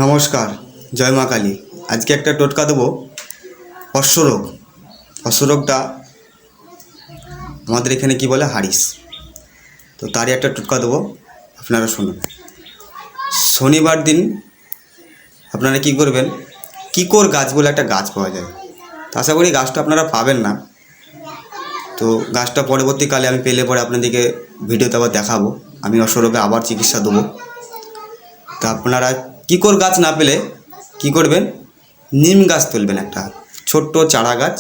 নমস্কার, জয় মা কালী। আজকে একটা টোটকা দেবো অশ্বরোগ। অশ্বরোগটা আমাদের এখানে কি বলে হারিস, তো তারই একটা টোটকা দেবো, আপনারা শুনুন। শনিবার দিন আপনারা কি করবেন, কিকর গাছ বলে একটা গাছ পাওয়া যায়, তো আশা করি গাছটা আপনারা পাবেন না। তো গাছটা পরবর্তীকালে আমি পেলে পরে আপনাদেরকে ভিডিওতে আবার দেখাবো, আমি অশ্বরোগে আবার চিকিৎসা দেবো। তা আপনারা কিকর গাছ না পেলে কি করবেন, নিম গাছ তুলবেন, একটা ছোট্ট চারা গাছ,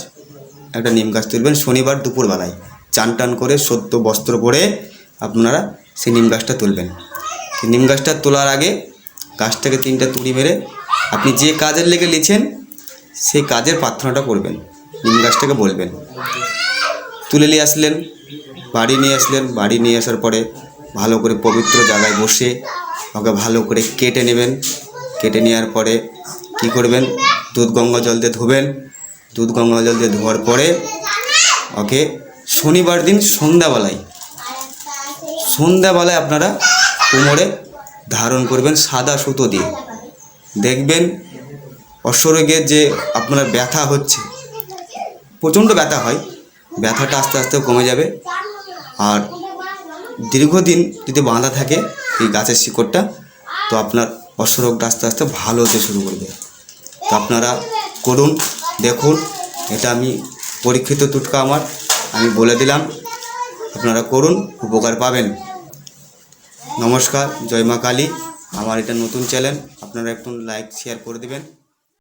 একটা নিম গাছ তুলবেন। শনিবার দুপুরবেলায় চান টান করে সদ্য বস্ত্র পরে আপনারা সেই নিম গাছটা তুলবেন। নিম গাছটা তোলার আগে গাছটাকে 3টা তুড়ি মেরে আপনি যে কাজের লেগে লিখছেন সেই কাজের প্রার্থনাটা করবেন, নিম গাছটাকে বলবেন। তুলে নিয়ে আসলেন, বাড়ি নিয়ে আসলেন, বাড়ি নিয়ে আসার পরে ভালো করে পবিত্র জায়গায় বসে ওকে ভালো করে কেটে নেবেন। কেটে নেওয়ার পরে কি করবেন, দুধ গঙ্গা জল দিয়ে ধোবেন। দুধ গঙ্গা জল দিয়ে ধোয়ার পরে ওকে শনিবার দিন সন্ধ্যাবেলায় আপনারা কোমরে ধারণ করবেন সাদা সুতো দিয়ে। দেখবেন অশ্বরোগের যে আপনার ব্যথা হচ্ছে, প্রচণ্ড ব্যথা হয়, ব্যথাটা আস্তে আস্তে কমে যাবে। আর দীর্ঘদিন যদি বাঁধা থাকে এই গাছের শিকড়টা, তো আপনার অশ্বরোগটা আস্তে আস্তে ভালো হতে শুরু করবে। তো আপনারা করুন, দেখুন, এটা আমি পরীক্ষিত টোটকা, আমি বলে দিলাম, আপনারা করুন, উপকার পাবেন। নমস্কার, জয় মা কালী। আমার এটা নতুন চ্যানেল, আপনারা একটু লাইক শেয়ার করে দেবেন।